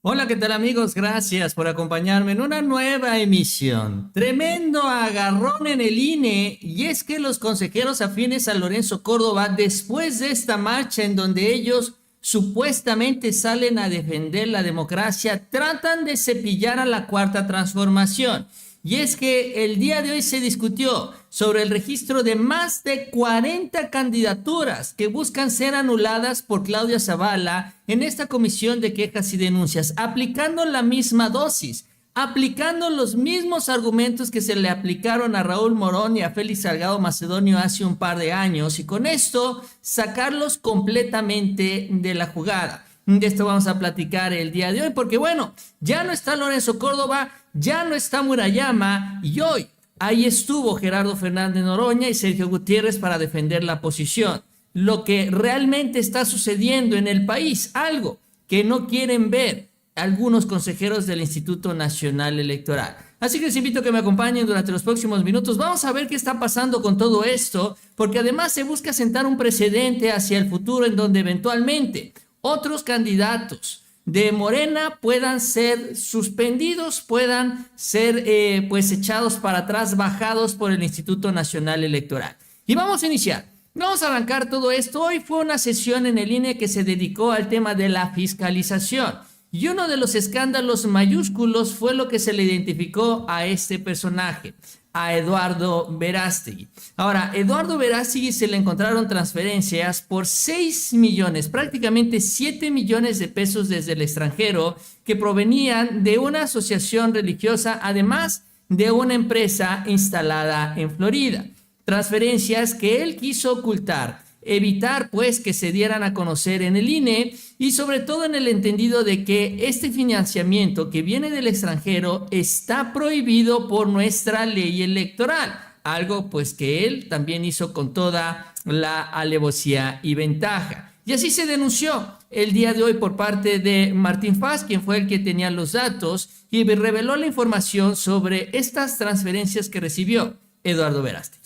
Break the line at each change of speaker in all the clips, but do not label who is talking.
Hola, ¿qué tal amigos? Gracias por acompañarme en una nueva emisión. Tremendo agarrón en el INE y es que los consejeros afines a Lorenzo Córdoba, después de esta marcha en donde ellos supuestamente salen a defender la democracia, tratan de cepillar a la Cuarta Transformación. Y es que el día de hoy se discutió sobre el registro de más de 40 candidaturas que buscan ser anuladas por Claudia Zavala en esta comisión de quejas y denuncias, aplicando la misma dosis, aplicando los mismos argumentos que se le aplicaron a Raúl Morón y a Félix Salgado Macedonio hace un par de años, y con esto sacarlos completamente de la jugada. De esto vamos a platicar el día de hoy, porque bueno, ya no está Lorenzo Córdoba, ya no está Murayama, y hoy ahí estuvo Gerardo Fernández Noroña y Sergio Gutiérrez para defender la posición. Lo que realmente está sucediendo en el país, algo que no quieren ver algunos consejeros del Instituto Nacional Electoral. Así que les invito a que me acompañen durante los próximos minutos. Vamos a ver qué está pasando con todo esto, porque además se busca sentar un precedente hacia el futuro en donde eventualmente otros candidatos de Morena puedan ser suspendidos, puedan ser pues echados para atrás, bajados por el Instituto Nacional Electoral. Y vamos a iniciar. Vamos a arrancar todo esto. Hoy fue una sesión en el INE que se dedicó al tema de la fiscalización. Y uno de los escándalos mayúsculos fue lo que se le identificó a este personaje, a Eduardo Verástegui. Ahora, Eduardo Verástegui se le encontraron transferencias por 6 millones, prácticamente 7 millones de pesos desde el extranjero, que provenían de una asociación religiosa, además de una empresa instalada en Florida. Transferencias que él quiso ocultar, evitar pues que se dieran a conocer en el INE, y sobre todo en el entendido de que este financiamiento que viene del extranjero está prohibido por nuestra ley electoral, algo pues que él también hizo con toda la alevosía y ventaja. Y así se denunció el día de hoy por parte de Martín Faz, quien fue el que tenía los datos y reveló la información sobre estas transferencias que recibió Eduardo Verástegui.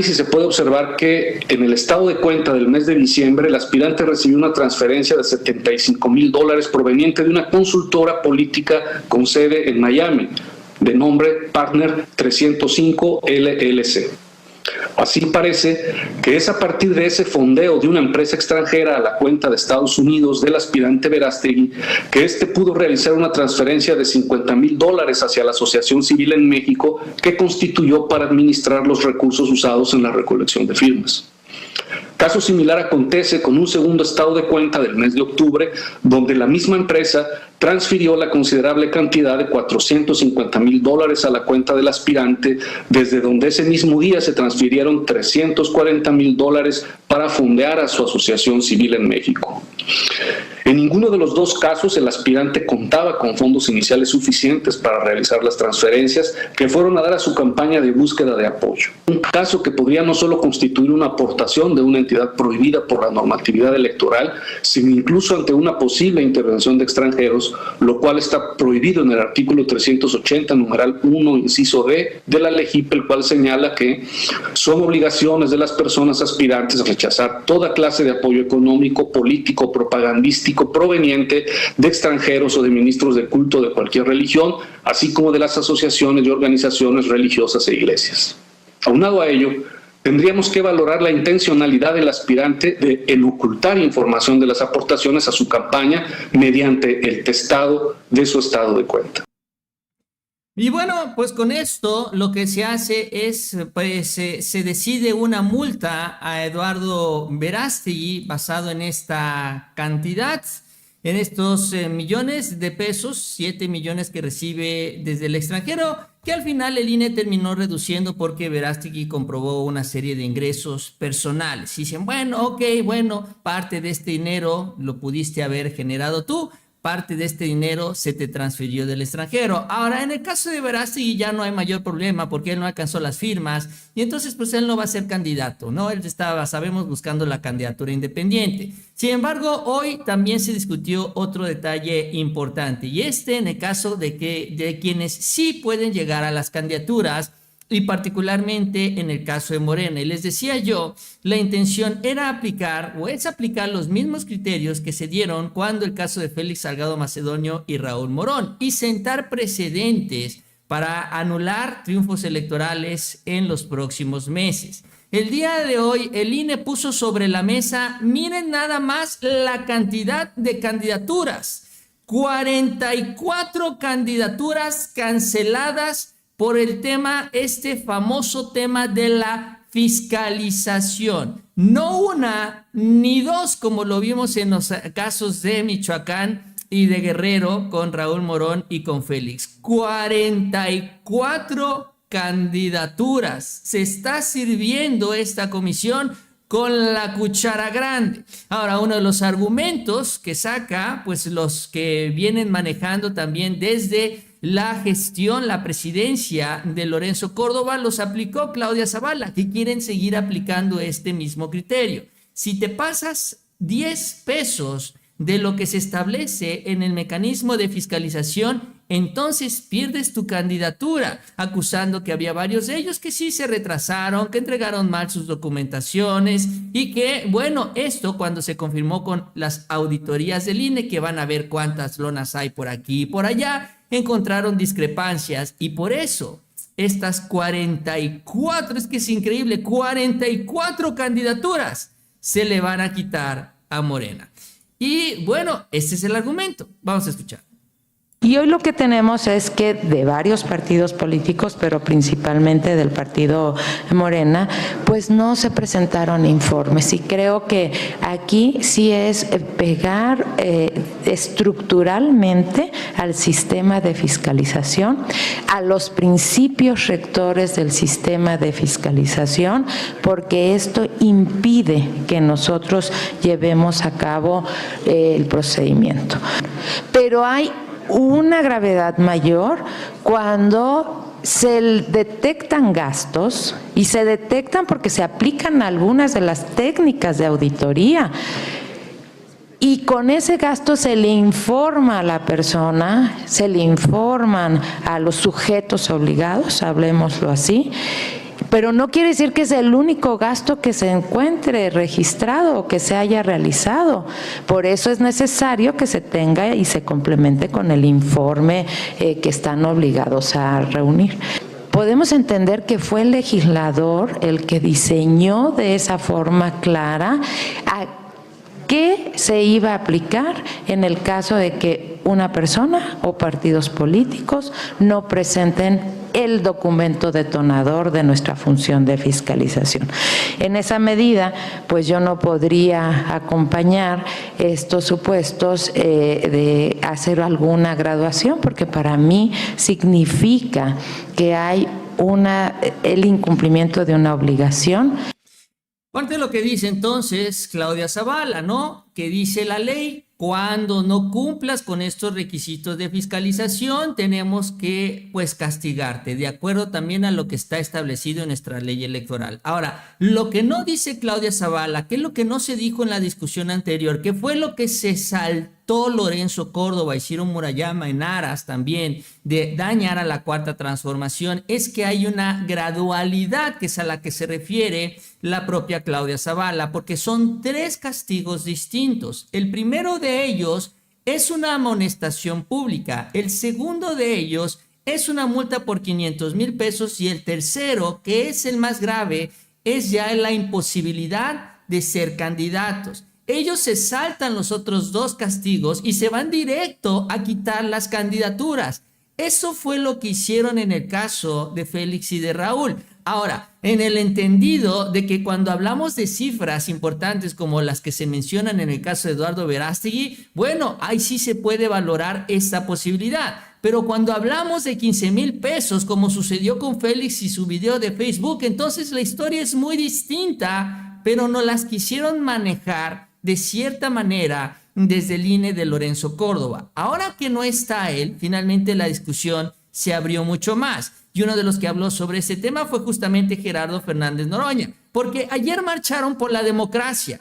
Se puede observar que en el estado de cuenta del mes de diciembre el aspirante recibió una transferencia de $75,000 proveniente de una consultora política con sede en Miami, de nombre Partner 305 LLC. Así parece que es a partir de ese fondeo de una empresa extranjera a la cuenta de Estados Unidos del aspirante Verástegui que éste pudo realizar una transferencia de $50,000 hacia la Asociación Civil en México, que constituyó para administrar los recursos usados en la recolección de firmas. Caso similar acontece con un segundo estado de cuenta del mes de octubre, donde la misma empresa transfirió la considerable cantidad de $450,000 a la cuenta del aspirante, desde donde ese mismo día se transfirieron $340,000 para fondear a su asociación civil en México. En ninguno de los dos casos el aspirante contaba con fondos iniciales suficientes para realizar las transferencias que fueron a dar a su campaña de búsqueda de apoyo. Un caso que podría no solo constituir una aportación de una entidad prohibida por la normatividad electoral, sino incluso ante una posible intervención de extranjeros, lo cual está prohibido en el artículo 380, numeral 1, inciso D, de la LEGIP, el cual señala que son obligaciones de las personas aspirantes rechazar toda clase de apoyo económico, político, propagandístico proveniente de extranjeros o de ministros de culto de cualquier religión, así como de las asociaciones y organizaciones religiosas e iglesias. Aunado a ello, tendríamos que valorar la intencionalidad del aspirante de ocultar información de las aportaciones a su campaña mediante el testado de su estado de cuenta.
Y bueno, pues con esto lo que se hace es, pues se decide una multa a Eduardo Verástegui basado en esta cantidad, en estos millones de pesos, 7 millones que recibe desde el extranjero, que al final el INE terminó reduciendo porque Verástegui comprobó una serie de ingresos personales. Y dicen, bueno, ok, bueno, parte de este dinero lo pudiste haber generado tú, parte de este dinero se te transfirió del extranjero. Ahora, en el caso de Verástegui ya no hay mayor problema porque él no alcanzó las firmas y entonces pues él no va a ser candidato, ¿no? Él estaba, sabemos, buscando la candidatura independiente. Sin embargo, hoy también se discutió otro detalle importante, y en el caso de quienes sí pueden llegar a las candidaturas, y particularmente en el caso de Morena. Y les decía yo, la intención era aplicar o es aplicar los mismos criterios que se dieron cuando el caso de Félix Salgado Macedonio y Raúl Morón, y sentar precedentes para anular triunfos electorales en los próximos meses. El día de hoy el INE puso sobre la mesa, miren nada más la cantidad de candidaturas, 44 candidaturas canceladas por el tema, este famoso tema de la fiscalización. No una ni dos, como lo vimos en los casos de Michoacán y de Guerrero con Raúl Morón y con Félix. 44 candidaturas. Se está sirviendo esta comisión con la cuchara grande. Ahora, uno de los argumentos que saca, pues los que vienen manejando también desde la gestión, la presidencia de Lorenzo Córdoba, los aplicó Claudia Zavala, que quieren seguir aplicando este mismo criterio. Si te pasas 10 pesos de lo que se establece en el mecanismo de fiscalización, entonces pierdes tu candidatura, acusando que había varios de ellos que sí se retrasaron, que entregaron mal sus documentaciones y que, bueno, esto cuando se confirmó con las auditorías del INE, que van a ver cuántas lonas hay por aquí y por allá, encontraron discrepancias y por eso estas 44, es que es increíble, 44 candidaturas se le van a quitar a Morena. Y bueno, este es el argumento. Vamos a escuchar.
Y hoy lo que tenemos es que de varios partidos políticos, pero principalmente del partido Morena, pues no se presentaron informes. Y creo que aquí sí es pegar estructuralmente al sistema de fiscalización, a los principios rectores del sistema de fiscalización, porque esto impide que nosotros llevemos a cabo el procedimiento. Pero hay una gravedad mayor cuando se detectan gastos, y se detectan porque se aplican algunas de las técnicas de auditoría, y con ese gasto se le informa a la persona, se le informan a los sujetos obligados, hablemoslo así, pero no quiere decir que es el único gasto que se encuentre registrado o que se haya realizado. Por eso es necesario que se tenga y se complemente con el informe que están obligados a reunir. Podemos entender que fue el legislador el que diseñó de esa forma clara a qué se iba a aplicar en el caso de que una persona o partidos políticos no presenten el documento detonador de nuestra función de fiscalización. En esa medida, pues yo no podría acompañar estos supuestos de hacer alguna graduación, porque para mí significa que hay el incumplimiento de una obligación.
Parte de lo que dice entonces Claudia Zavala, ¿no? Que dice la ley, cuando no cumplas con estos requisitos de fiscalización, tenemos que, pues, castigarte, de acuerdo también a lo que está establecido en nuestra ley electoral. Ahora, lo que no dice Claudia Zavala, que es lo que no se dijo en la discusión anterior, que fue lo que se saltó Lorenzo Córdoba y Ciro Murayama en aras también de dañar a la Cuarta Transformación, es que hay una gradualidad, que es a la que se refiere la propia Claudia Zavala, porque son 3 castigos distintos. El primero de ellos es una amonestación pública, el segundo de ellos es una multa por 500,000 pesos y el tercero, que es el más grave, es ya la imposibilidad de ser candidatos. Ellos se saltan los otros 2 castigos y se van directo a quitar las candidaturas. Eso fue lo que hicieron en el caso de Félix y de Raúl. Ahora, en el entendido de que cuando hablamos de cifras importantes como las que se mencionan en el caso de Eduardo Verástegui, bueno, ahí sí se puede valorar esta posibilidad. Pero cuando hablamos de 15,000 pesos, como sucedió con Félix y su video de Facebook, entonces la historia es muy distinta, pero no las quisieron manejar de cierta manera desde el INE de Lorenzo Córdoba. Ahora que no está él, finalmente la discusión se abrió mucho más. Y uno de los que habló sobre ese tema fue justamente Gerardo Fernández Noroña, porque ayer marcharon por la democracia.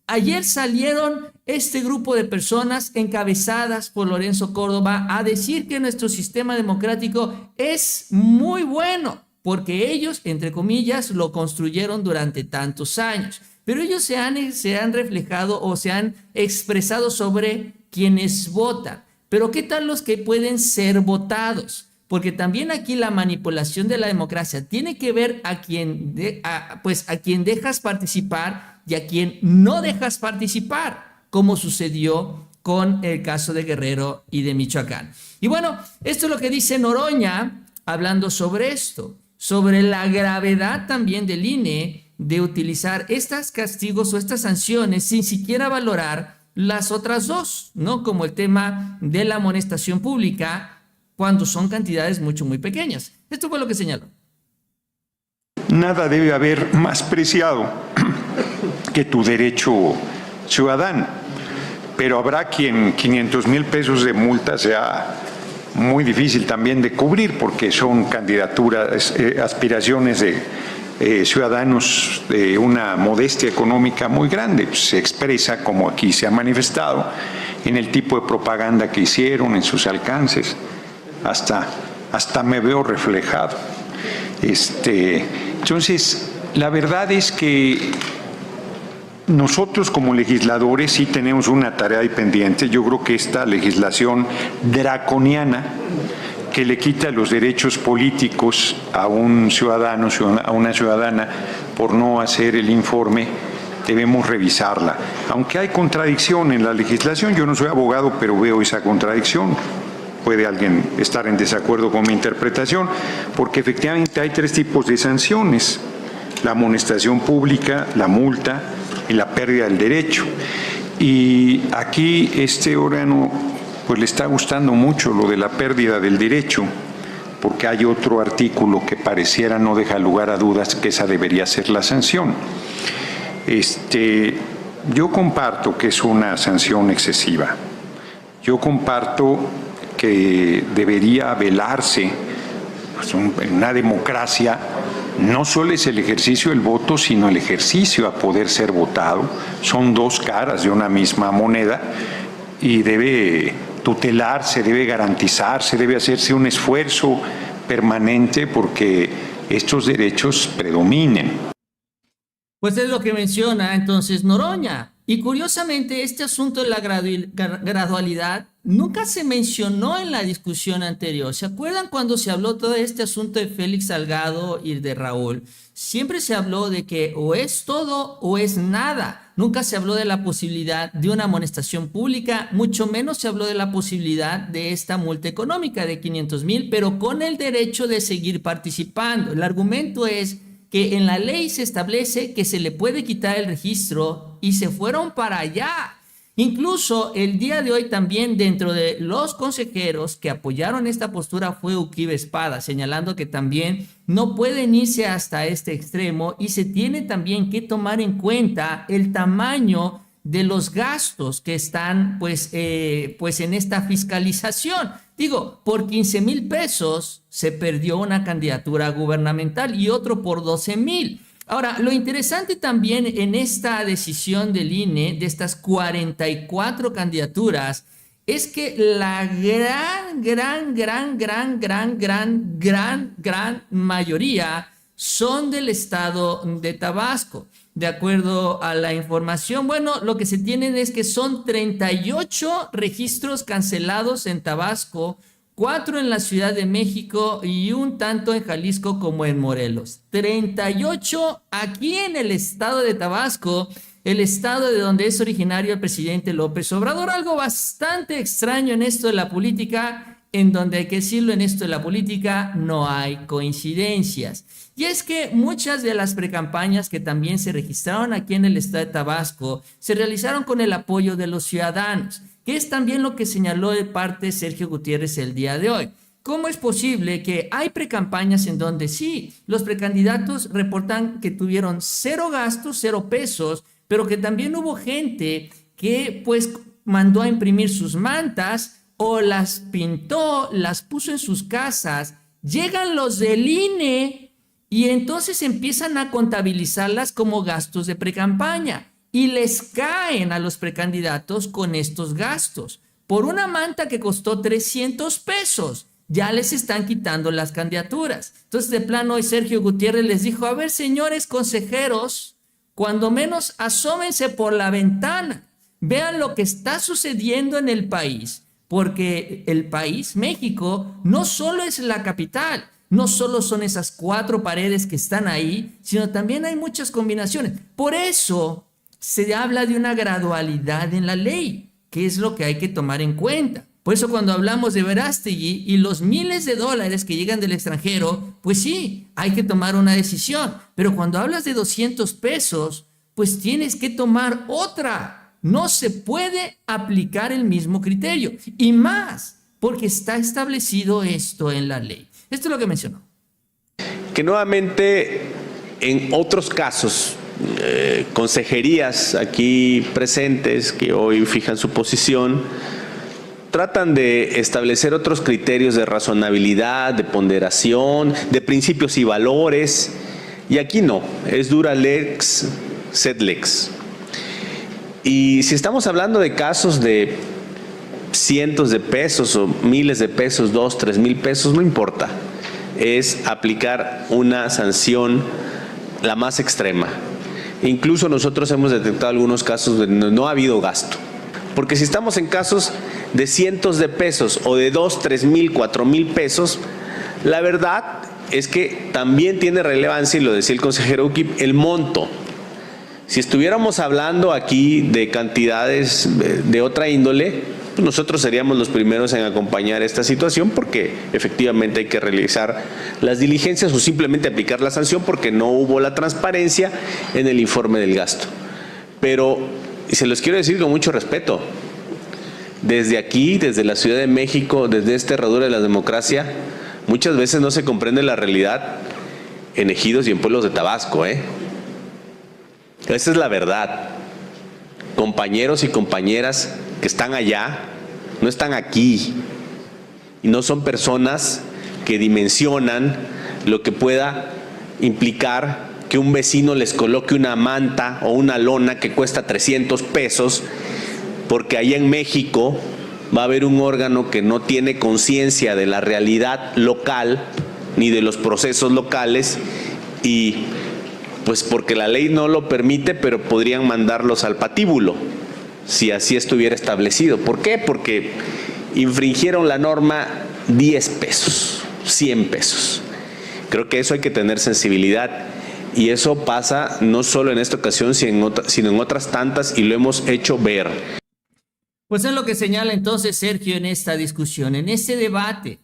Ayer salieron este grupo de personas encabezadas por Lorenzo Córdoba a decir que nuestro sistema democrático es muy bueno, porque ellos, entre comillas, lo construyeron durante tantos años. Pero ellos se han reflejado o se han expresado sobre quienes votan. Pero ¿qué tal los que pueden ser votados? Porque también aquí la manipulación de la democracia tiene que ver a quien dejas participar y a quien no dejas participar, como sucedió con el caso de Guerrero y de Michoacán. Y bueno, esto es lo que dice Noroña hablando sobre esto, sobre la gravedad también del INE de utilizar estos castigos o estas sanciones sin siquiera valorar las otras dos, ¿no? Como el tema de la amonestación pública cuando son cantidades muy pequeñas. Esto fue lo que señaló.
Nada debe haber más preciado que tu derecho ciudadano, pero habrá quien 500,000 pesos de multa sea muy difícil también de cubrir porque son candidaturas, aspiraciones de ciudadanos de una modestia económica muy grande. Se expresa, como aquí se ha manifestado, en el tipo de propaganda que hicieron, en sus alcances. Hasta me veo reflejado. Entonces, la verdad es que nosotros como legisladores sí tenemos una tarea ahí pendiente. Yo creo que esta legislación draconiana que le quita los derechos políticos a un ciudadano, a una ciudadana, por no hacer el informe, debemos revisarla. Aunque hay contradicción en la legislación, yo no soy abogado, pero veo esa contradicción. Puede alguien estar en desacuerdo con mi interpretación, porque efectivamente hay 3 tipos de sanciones: la amonestación pública, la multa y la pérdida del derecho. Y aquí este órgano pues le está gustando mucho lo de la pérdida del derecho, porque hay otro artículo que pareciera no deja lugar a dudas que esa debería ser la sanción. Yo comparto que es una sanción excesiva. Yo comparto que debería velarse, pues, en una democracia, no solo es el ejercicio del voto, sino el ejercicio a poder ser votado. Son 2 caras de una misma moneda y debe tutelarse, debe garantizarse, debe hacerse un esfuerzo permanente porque estos derechos predominen.
Pues es lo que menciona entonces Noroña. Y curiosamente, este asunto de la gradualidad nunca se mencionó en la discusión anterior. ¿Se acuerdan cuando se habló todo este asunto de Félix Salgado y de Raúl? Siempre se habló de que o es todo o es nada. Nunca se habló de la posibilidad de una amonestación pública, mucho menos se habló de la posibilidad de esta multa económica de 500,000, pero con el derecho de seguir participando. El argumento es que en la ley se establece que se le puede quitar el registro y se fueron para allá. Incluso el día de hoy también dentro de los consejeros que apoyaron esta postura fue Uquibe Espada, señalando que también no pueden irse hasta este extremo y se tiene también que tomar en cuenta el tamaño de los gastos que están pues en esta fiscalización. Digo, por 15,000 pesos se perdió una candidatura gubernamental y otro por 12,000. Ahora, lo interesante también en esta decisión del INE, de estas 44 candidaturas, es que la gran mayoría son del estado de Tabasco. De acuerdo a la información, bueno, lo que se tienen es que son 38 registros cancelados en Tabasco, 4 en la Ciudad de México y un tanto en Jalisco como en Morelos. 38 aquí en el estado de Tabasco, el estado de donde es originario el presidente López Obrador. Algo bastante extraño en esto de la política, en donde hay que decirlo, en esto de la política no hay coincidencias. Y es que muchas de las precampañas que también se registraron aquí en el estado de Tabasco se realizaron con el apoyo de los ciudadanos, que es también lo que señaló de parte Sergio Gutiérrez el día de hoy. ¿Cómo es posible que hay precampañas en donde sí, los precandidatos reportan que tuvieron 0 gastos, 0 pesos, pero que también hubo gente que pues mandó a imprimir sus mantas o las pintó, las puso en sus casas? Llegan los del INE y entonces empiezan a contabilizarlas como gastos de precampaña y les caen a los precandidatos con estos gastos. Por una manta que costó 300 pesos, ya les están quitando las candidaturas. Entonces, de plano, hoy Sergio Gutiérrez les dijo, a ver, señores consejeros, cuando menos asómense por la ventana, vean lo que está sucediendo en el país, porque el país, México, no solo es la capital, no solo son esas 4 paredes que están ahí, sino también hay muchas combinaciones. Por eso se habla de una gradualidad en la ley, que es lo que hay que tomar en cuenta. Por eso cuando hablamos de Verástegui y los miles de dólares que llegan del extranjero, pues sí, hay que tomar una decisión. Pero cuando hablas de 200 pesos, pues tienes que tomar otra. No se puede aplicar el mismo criterio. Y más, porque está establecido esto en la ley. Esto es lo que mencionó.
Que nuevamente en otros casos, consejerías aquí presentes que hoy fijan su posición, tratan de establecer otros criterios de razonabilidad, de ponderación, de principios y valores, y aquí no, es dura lex, sed lex. Y si estamos hablando de casos de cientos de pesos o miles de pesos, 2, 3 mil pesos, no importa, es aplicar una sanción la más extrema. Incluso nosotros hemos detectado algunos casos donde no ha habido gasto. Porque si estamos en casos de cientos de pesos o de 2, 3 mil, 4 mil pesos, la verdad es que también tiene relevancia, y lo decía el consejero Ukip, el monto. Si estuviéramos hablando aquí de cantidades de otra índole, pues nosotros seríamos los primeros en acompañar esta situación, porque efectivamente hay que realizar las diligencias o simplemente aplicar la sanción porque no hubo la transparencia en el informe del gasto. Pero, y se los quiero decir con mucho respeto, desde aquí, desde la Ciudad de México, desde esta herradura de la democracia, muchas veces no se comprende la realidad en ejidos y en pueblos de Tabasco, Esa es la verdad. Compañeros y compañeras que están allá, no están aquí, y no son personas que dimensionan lo que pueda implicar que un vecino les coloque una manta o una lona que cuesta 300 pesos, porque allá en México va a haber un órgano que no tiene conciencia de la realidad local ni de los procesos locales, y pues porque la ley no lo permite, pero podrían mandarlos al patíbulo si así estuviera establecido. ¿Por qué? Porque infringieron la norma 10 pesos, 100 pesos. Creo que eso hay que tener sensibilidad, y eso pasa no solo en esta ocasión, sino en otras tantas, y lo hemos hecho ver.
Pues es lo que señala entonces Sergio en esta discusión, en este debate,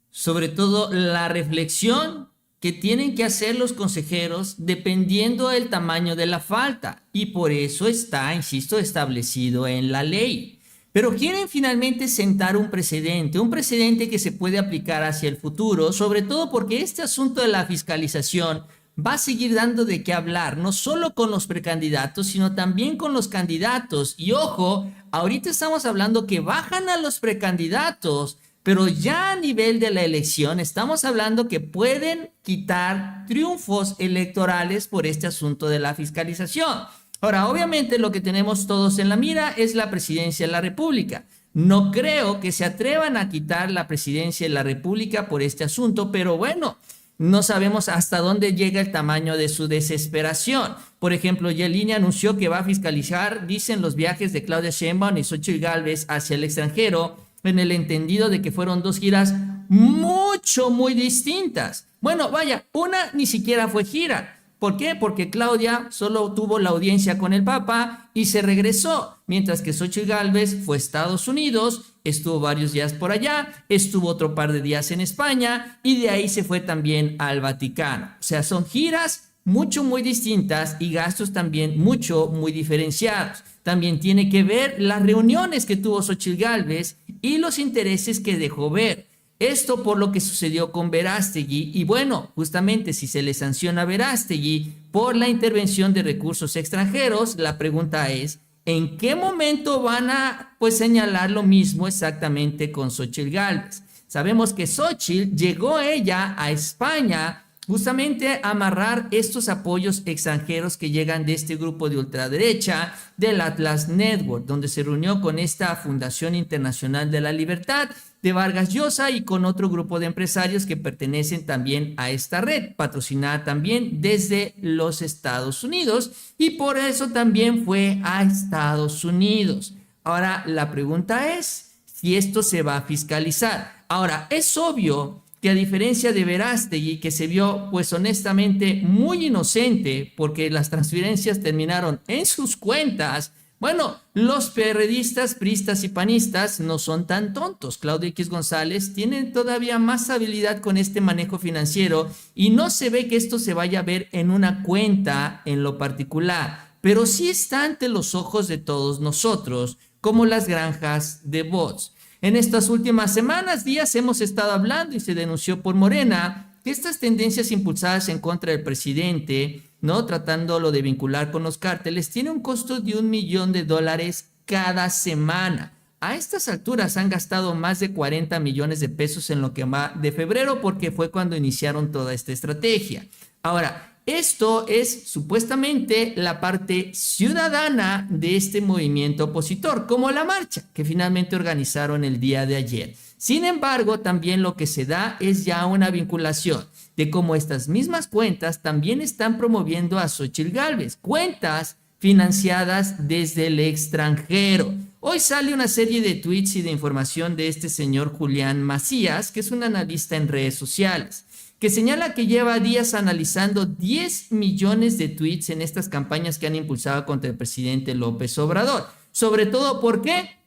sobre todo la reflexión que tienen que hacer los consejeros dependiendo del tamaño de la falta, y por eso está, insisto, establecido en la ley. Pero quieren finalmente sentar un precedente que se puede aplicar hacia el futuro, sobre todo porque este asunto de la fiscalización va a seguir dando de qué hablar, no solo con los precandidatos, sino también con los candidatos. Y ojo, ahorita estamos hablando que bajan a los precandidatos, pero ya a nivel de la elección estamos hablando que pueden quitar triunfos electorales por este asunto de la fiscalización. Ahora, obviamente lo que tenemos todos en la mira es la presidencia de la República. No creo que se atrevan a quitar la presidencia de la República por este asunto, pero bueno, no sabemos hasta dónde llega el tamaño de su desesperación. Por ejemplo, Yelini anunció que va a fiscalizar, dicen, los viajes de Claudia Sheinbaum y Xóchitl Gálvez hacia el extranjero, en el entendido de que fueron 2 giras muy distintas. Bueno, vaya, una ni siquiera fue gira. ¿Por qué? Porque Claudia solo tuvo la audiencia con el Papa y se regresó, mientras que Xóchitl Gálvez fue a Estados Unidos, estuvo varios días por allá, estuvo otro par de días en España y de ahí se fue también al Vaticano. O sea, son giras muy distintas y gastos también muy diferenciados. También tiene que ver las reuniones que tuvo Xóchitl Gálvez y los intereses que dejó ver. Esto por lo que sucedió con Verástegui, y bueno, justamente si se le sanciona a Verástegui por la intervención de recursos extranjeros, la pregunta es, ¿en qué momento van a señalar lo mismo exactamente con Xóchitl Gálvez? Sabemos que Xóchitl llegó ella a España justamente amarrar estos apoyos extranjeros que llegan de este grupo de ultraderecha, del Atlas Network, donde se reunió con esta Fundación Internacional de la Libertad de Vargas Llosa y con otro grupo de empresarios que pertenecen también a esta red, patrocinada también desde los Estados Unidos, y por eso también fue a Estados Unidos. Ahora, la pregunta es si esto se va a fiscalizar. Ahora, es obvio que a diferencia de Verástegui, que se vio pues honestamente muy inocente porque las transferencias terminaron en sus cuentas, bueno, los perredistas, priistas y panistas no son tan tontos. Claudio X González tiene todavía más habilidad con este manejo financiero y no se ve que esto se vaya a ver en una cuenta en lo particular, pero sí está ante los ojos de todos nosotros, como las granjas de bots. En estas últimas semanas, días, hemos estado hablando y se denunció por Morena que estas tendencias impulsadas en contra del presidente, ¿no?, tratándolo de vincular con los cárteles, tiene un costo de $1 millón cada semana. A estas alturas han gastado más de 40 millones de pesos en lo que va de febrero, porque fue cuando iniciaron toda esta estrategia. Ahora, esto es supuestamente la parte ciudadana de este movimiento opositor, como la marcha que finalmente organizaron el día de ayer. Sin embargo, también lo que se da es ya una vinculación de cómo estas mismas cuentas también están promoviendo a Xóchitl Gálvez, cuentas financiadas desde el extranjero. Hoy sale una serie de tweets y de información de este señor Julián Macías, que es un analista en redes sociales, que señala que lleva días analizando 10 millones de tweets en estas campañas que han impulsado contra el presidente López Obrador. Sobre todo, ¿por qué?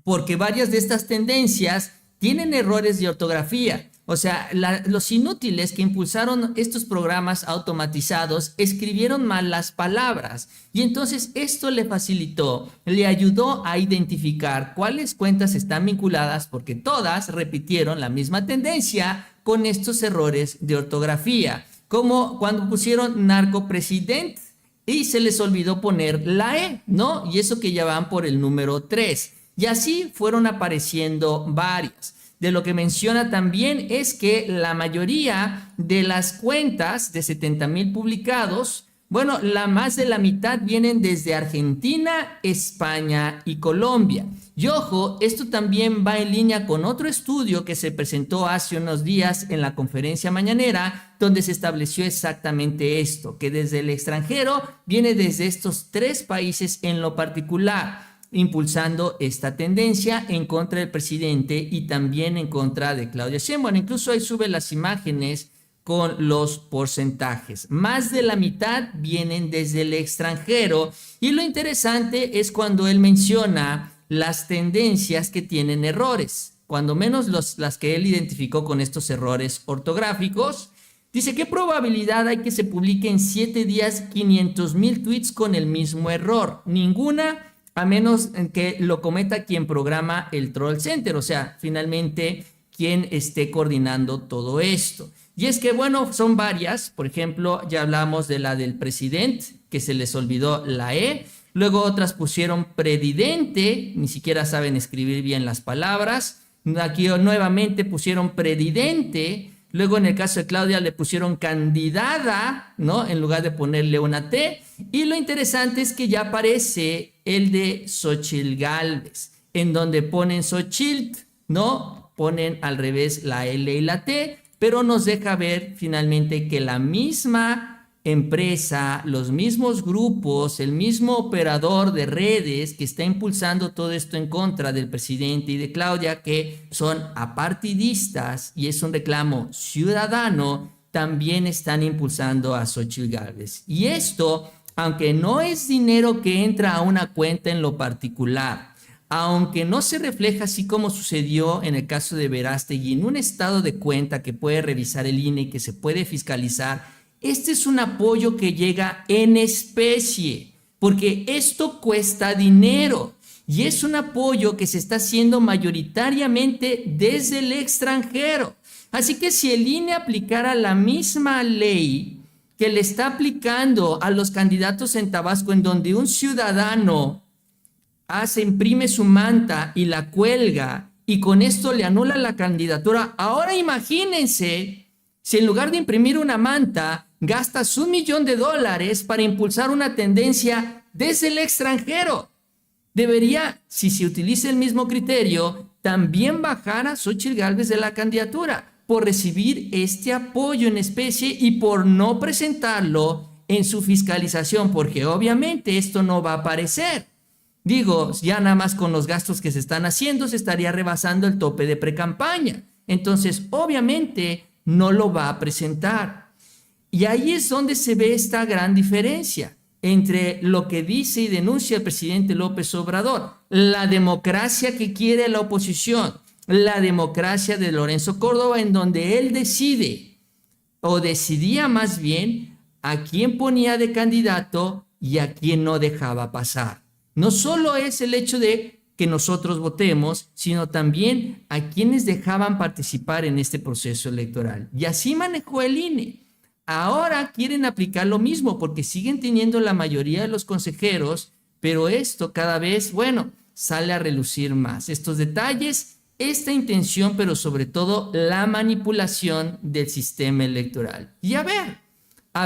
Porque varias de estas tendencias tienen errores de ortografía. O sea, los inútiles que impulsaron estos programas automatizados escribieron mal las palabras y entonces esto le facilitó, le ayudó a identificar cuáles cuentas están vinculadas, porque todas repitieron la misma tendencia con estos errores de ortografía, como cuando pusieron narcopresidente y se les olvidó poner la E, ¿no? Y eso que ya van por el número 3. Y así fueron apareciendo varias. De lo que menciona también es que la mayoría de las cuentas de 70,000 publicados, bueno, más de la mitad vienen desde Argentina, España y Colombia. Y ojo, esto también va en línea con otro estudio que se presentó hace unos días en la conferencia mañanera, donde se estableció exactamente esto, que desde el extranjero viene desde estos 3 países en lo particular, impulsando esta tendencia en contra del presidente y también en contra de Claudia Sheinbaum. Incluso ahí sube las imágenes con los porcentajes. Más de la mitad vienen desde el extranjero y lo interesante es cuando él menciona las tendencias que tienen errores, cuando menos las que él identificó con estos errores ortográficos. Dice: ¿qué probabilidad hay que se publique en 7 días 500,000 tweets con el mismo error? Ninguna, a menos que lo cometa quien programa el Troll Center, o sea, finalmente quien esté coordinando todo esto. Y es que, bueno, son varias. Por ejemplo, ya hablamos de la del presidente, que se les olvidó la E. Luego otras pusieron predidente, ni siquiera saben escribir bien las palabras. Aquí nuevamente pusieron predidente. Luego en el caso de Claudia le pusieron candidata, ¿no?, en lugar de ponerle una T. Y lo interesante es que ya aparece el de Xóchitl Gálvez, en donde ponen Xochitl, ¿no? Ponen al revés la L y la T, pero nos deja ver finalmente que la misma empresa, los mismos grupos, el mismo operador de redes que está impulsando todo esto en contra del presidente y de Claudia, que son apartidistas y es un reclamo ciudadano, también están impulsando a Xóchitl Gálvez. Y esto, aunque no es dinero que entra a una cuenta en lo particular, aunque no se refleja así como sucedió en el caso de Verástegui en un estado de cuenta que puede revisar el INE y que se puede fiscalizar, este es un apoyo que llega en especie, porque esto cuesta dinero y es un apoyo que se está haciendo mayoritariamente desde el extranjero. Así que si el INE aplicara la misma ley que le está aplicando a los candidatos en Tabasco, en donde un ciudadano imprime su manta y la cuelga y con esto le anula la candidatura, ahora imagínense Si en lugar de imprimir una manta, gastas $1 millón para impulsar una tendencia desde el extranjero? Debería, si se utiliza el mismo criterio, también bajar a Xóchitl Gálvez de la candidatura por recibir este apoyo en especie y por no presentarlo en su fiscalización, porque obviamente esto no va a aparecer. Digo, ya nada más con los gastos que se están haciendo se estaría rebasando el tope de precampaña. Entonces, obviamente, no lo va a presentar. Y ahí es donde se ve esta gran diferencia entre lo que dice y denuncia el presidente López Obrador, la democracia que quiere la oposición, la democracia de Lorenzo Córdoba, en donde él decide, o decidía más bien, a quién ponía de candidato y a quién no dejaba pasar. No solo es el hecho de que nosotros votemos, sino también a quienes dejaban participar en este proceso electoral. Y así manejó el INE. Ahora quieren aplicar lo mismo porque siguen teniendo la mayoría de los consejeros, pero esto cada vez, bueno, sale a relucir más. Estos detalles, esta intención, pero sobre todo la manipulación del sistema electoral. Y a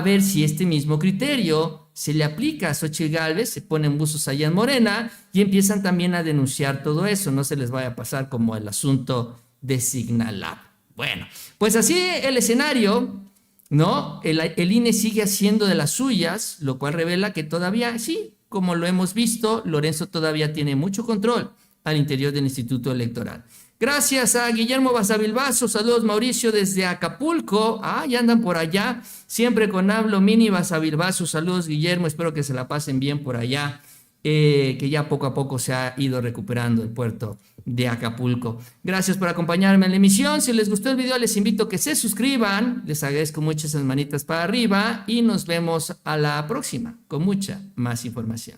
ver si este mismo criterio se le aplica a Xóchitl Gálvez, se ponen buzos allá en Morena y empiezan también a denunciar todo eso. No se les vaya a pasar como el asunto de Signal Lab. Bueno, pues así el escenario, ¿no? El INE sigue haciendo de las suyas, lo cual revela que todavía, sí, como lo hemos visto, Lorenzo todavía tiene mucho control al interior del Instituto Electoral. Gracias a Guillermo Basavilbaso, saludos Mauricio desde Acapulco, ya andan por allá, siempre con hablo mini Basavilbaso, saludos Guillermo, espero que se la pasen bien por allá, que ya poco a poco se ha ido recuperando el puerto de Acapulco. Gracias por acompañarme en la emisión. Si les gustó el video, les invito a que se suscriban. Les agradezco mucho esas manitas para arriba y nos vemos a la próxima con mucha más información.